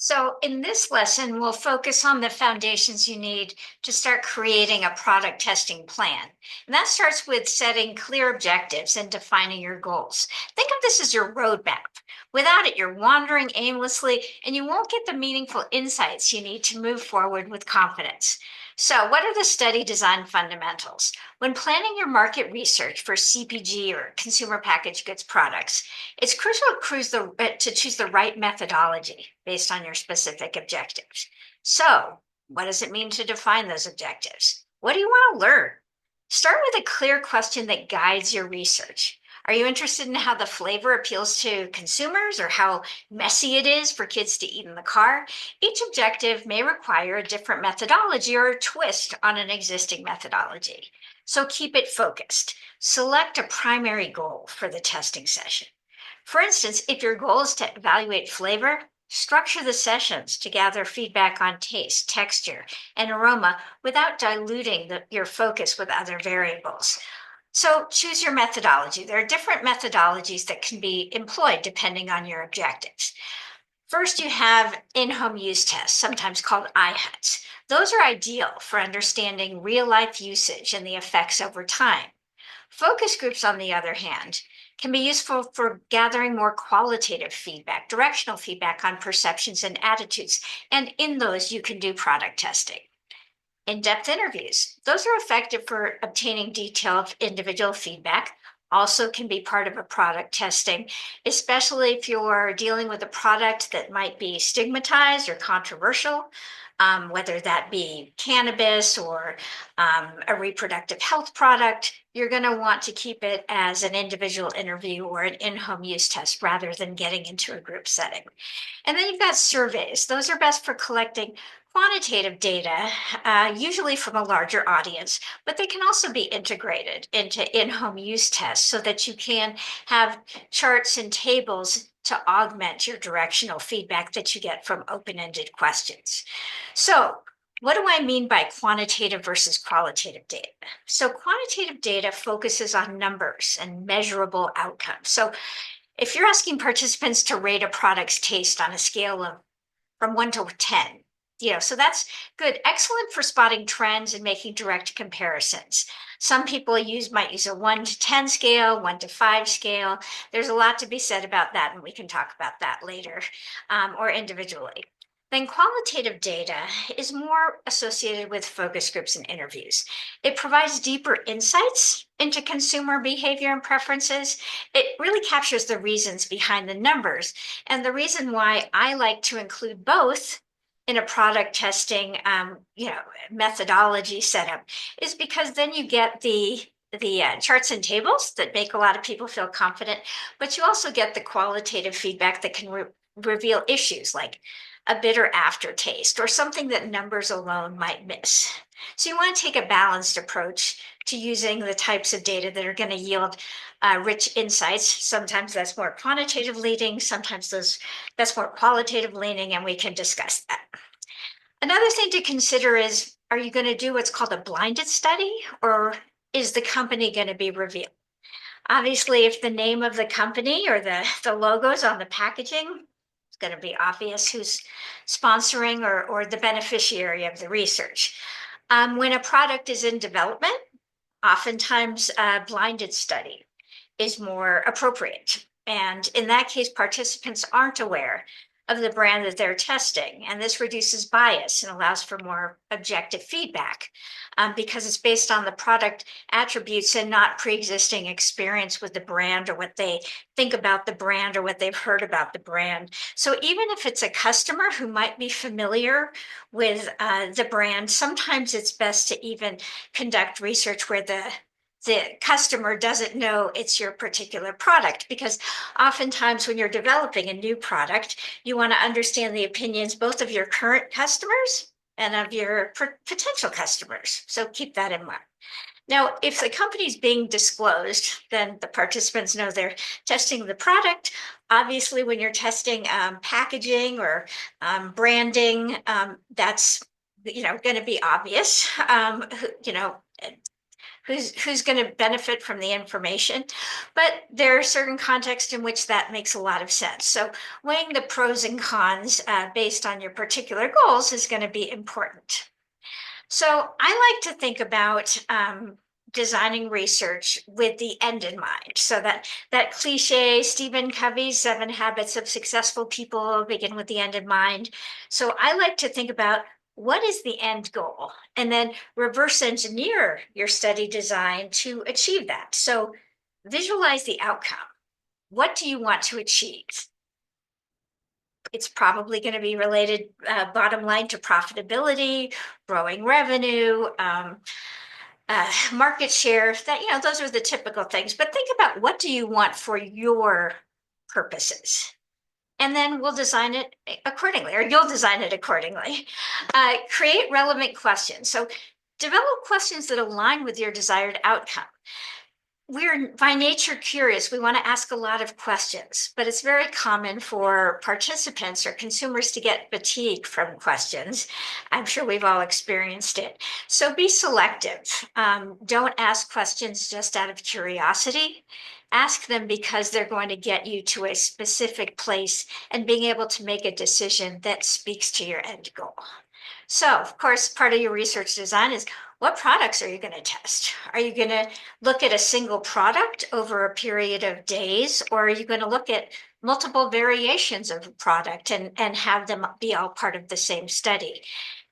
So in this lesson, we'll focus on the foundations you need to start creating a product testing plan. And that starts with setting clear objectives and defining your goals. Think of this as your roadmap. Without it, you're wandering aimlessly and you won't get the meaningful insights you need to move forward with confidence. So what are the study design fundamentals? When planning your market research for CPG or consumer packaged goods products, it's crucial to choose the right methodology based on your specific objectives. So, what does it mean to define those objectives? What do you want to learn? Start with a clear question that guides your research. Are you interested in how the flavor appeals to consumers or how messy it is for kids to eat in the car? Each objective may require a different methodology or a twist on an existing methodology. So keep it focused. Select a primary goal for the testing session. For instance, if your goal is to evaluate flavor, structure the sessions to gather feedback on taste, texture, and aroma without diluting your focus with other variables. So choose your methodology. There are different methodologies that can be employed depending on your objectives. First, you have in-home use tests, sometimes called IHUTs. Those are ideal for understanding real-life usage and the effects over time. Focus groups, on the other hand, can be useful for gathering more qualitative feedback, directional feedback on perceptions and attitudes, and in those you can do product testing. In-depth interviews, those are effective for obtaining detailed individual feedback, also can be part of a product testing, especially if you're dealing with a product that might be stigmatized or controversial, whether that be cannabis or a reproductive health product. You're going to want to keep it as an individual interview or an in-home use test rather than getting into a group setting. And then you've got surveys. Those are best for collecting quantitative data, usually from a larger audience, but they can also be integrated into in-home use tests so that you can have charts and tables to augment your directional feedback that you get from open-ended questions. So what do I mean by quantitative versus qualitative data? So quantitative data focuses on numbers and measurable outcomes. So if you're asking participants to rate a product's taste on a scale of from 1 to 10, so that's good. Excellent for spotting trends and making direct comparisons. Some people might use a 1 to 10 scale, 1 to 5 scale. There's a lot to be said about that, and we can talk about that later, or individually. Then qualitative data is more associated with focus groups and interviews. It provides deeper insights into consumer behavior and preferences. It really captures the reasons behind the numbers. And the reason why I like to include both in a product testing methodology setup is because then you get the charts and tables that make a lot of people feel confident, but you also get the qualitative feedback that can reveal issues like a bitter aftertaste or something that numbers alone might miss. So you want to take a balanced approach to using the types of data that are going to yield rich insights. Sometimes that's more quantitative leaning, sometimes that's more qualitative leaning, and we can discuss that. Another thing to consider is, are you going to do what's called a blinded study, or is the company going to be revealed? Obviously, if the name of the company or the logos on the packaging, it's going to be obvious who's sponsoring or the beneficiary of the research. When a product is in development, oftentimes a blinded study is more appropriate. And in that case, participants aren't aware of the brand that they're testing. And this reduces bias and allows for more objective feedback because it's based on the product attributes and not pre-existing experience with the brand or what they think about the brand or what they've heard about the brand. So even if it's a customer who might be familiar with the brand, sometimes it's best to even conduct research where the customer doesn't know it's your particular product, because oftentimes when you're developing a new product, you want to understand the opinions both of your current customers and of your potential customers. So keep that in mind. Now, if the company's being disclosed, then the participants know they're testing the product. Obviously, when you're testing packaging or branding, that's going to be obvious. who's going to benefit from the information. But there are certain contexts in which that makes a lot of sense. So weighing the pros and cons based on your particular goals is going to be important. So I like to think about designing research with the end in mind. So that cliche, Stephen Covey's 7 Habits of Successful People begin with the end in mind. So I like to think about what is the end goal, and then reverse engineer your study design to achieve that. So visualize the outcome. What do you want to achieve? It's probably going to be related, bottom line, to profitability, growing revenue, market share. That, those are the typical things. But think about, what do you want for your purposes? And then we'll design it accordingly, or you'll design it accordingly. Create relevant questions. So develop questions that align with your desired outcome. We're by nature curious. We want to ask a lot of questions, but it's very common for participants or consumers to get fatigued from questions. I'm sure we've all experienced it. So be selective. Don't ask questions just out of curiosity. Ask them because they're going to get you to a specific place and being able to make a decision that speaks to your end goal. So, of course, part of your research design is, what products are you going to test? Are you going to look at a single product over a period of days, or are you going to look at multiple variations of a product and have them be all part of the same study?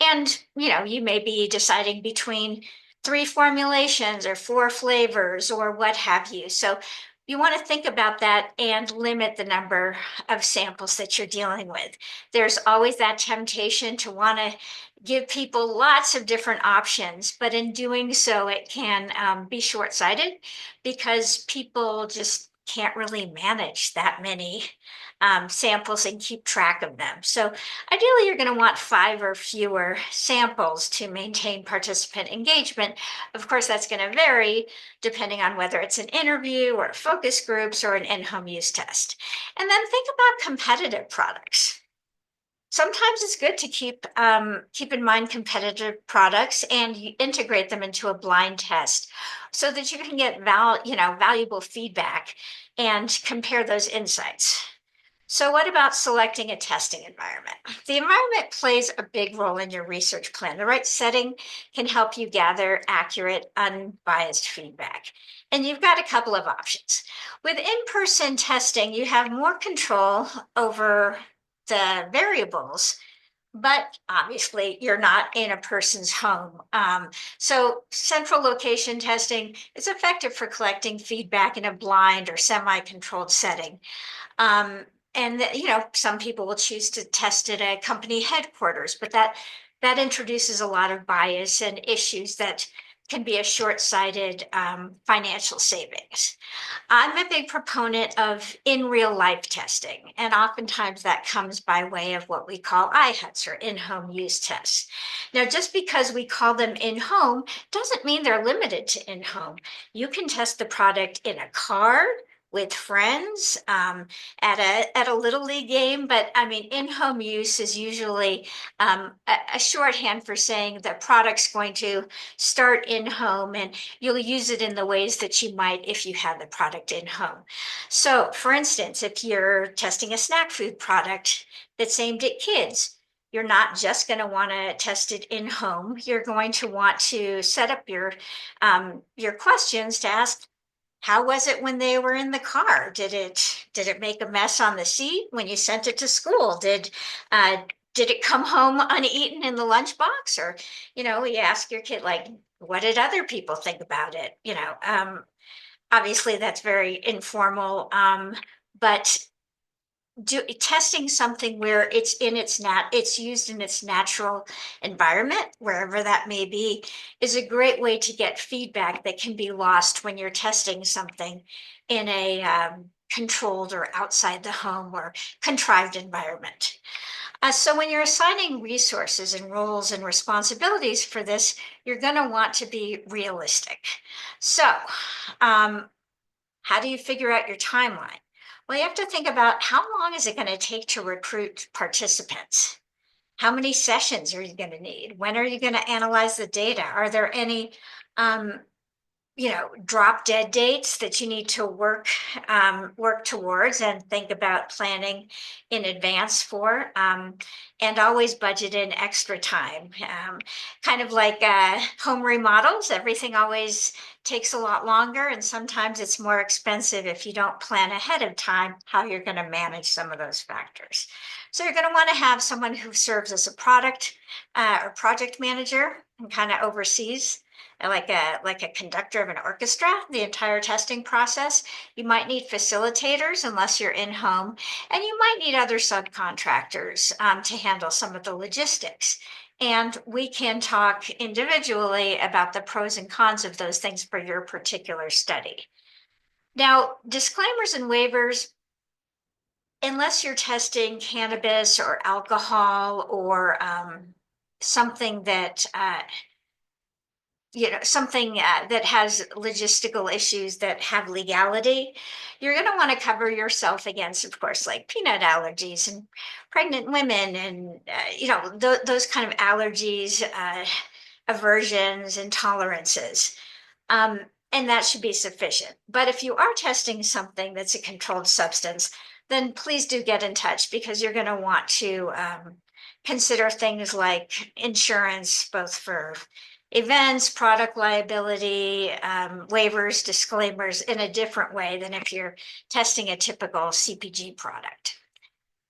And, you may be deciding between 3 formulations or 4 flavors or what have you. So you want to think about that and limit the number of samples that you're dealing with. There's always that temptation to want to give people lots of different options, but in doing so, it can be short-sighted because people just can't really manage that many samples and keep track of them. So ideally, you're going to want 5 or fewer samples to maintain participant engagement. Of course, that's going to vary depending on whether it's an interview or focus groups or an in-home use test. And then think about competitive products. Sometimes it's good to keep in mind competitive products and you integrate them into a blind test so that you can get valuable feedback and compare those insights. So what about selecting a testing environment? The environment plays a big role in your research plan. The right setting can help you gather accurate, unbiased feedback. And you've got a couple of options. With in-person testing, you have more control over the variables, but obviously you're not in a person's home. So central location testing is effective for collecting feedback in a blind or semi-controlled setting. And some people will choose to test at a company headquarters, but that introduces a lot of bias and issues that can be a short-sighted financial savings. I'm a big proponent of in real life testing, and oftentimes that comes by way of what we call IHUTs, or in-home use tests. Now, just because we call them in-home doesn't mean they're limited to in-home. You can test the product in a car, with friends, at a little league game, but I mean, in-home use is usually a shorthand for saying the product's going to start in-home and you'll use it in the ways that you might if you have the product in-home. So for instance, if you're testing a snack food product that's aimed at kids, you're not just going to want to test it in-home. You're going to want to set up your questions to ask, how was it when they were in the car? Did it make a mess on the seat when you sent it to school? Did it come home uneaten in the lunchbox? Or, you ask your kid, like, what did other people think about it? Obviously that's very informal, but testing something where it's used in its natural environment, wherever that may be, is a great way to get feedback that can be lost when you're testing something in a controlled or outside the home or contrived environment. So when you're assigning resources and roles and responsibilities for this, you're going to want to be realistic. So how do you figure out your timeline? Well, you have to think about, how long is it going to take to recruit participants? How many sessions are you going to need? When are you going to analyze the data? Are there any drop dead dates that you need to work towards and think about planning in advance for, and always budget in extra time. Kind of like home remodels, everything always takes a lot longer, and sometimes it's more expensive if you don't plan ahead of time how you're going to manage some of those factors. So you're going to want to have someone who serves as a product or project manager and kind of oversees like a conductor of an orchestra, the entire testing process. You might need facilitators unless you're in home, and you might need other subcontractors to handle some of the logistics. And we can talk individually about the pros and cons of those things for your particular study. Now, disclaimers and waivers, unless you're testing cannabis or alcohol or something that something that has logistical issues that have legality, you're going to want to cover yourself against, of course, like peanut allergies and pregnant women and, those kind of allergies, aversions, intolerances. Um, and that should be sufficient. But if you are testing something that's a controlled substance, then please do get in touch because you're going to want to consider things like insurance, both for events, product liability, waivers, disclaimers in a different way than if you're testing a typical CPG product.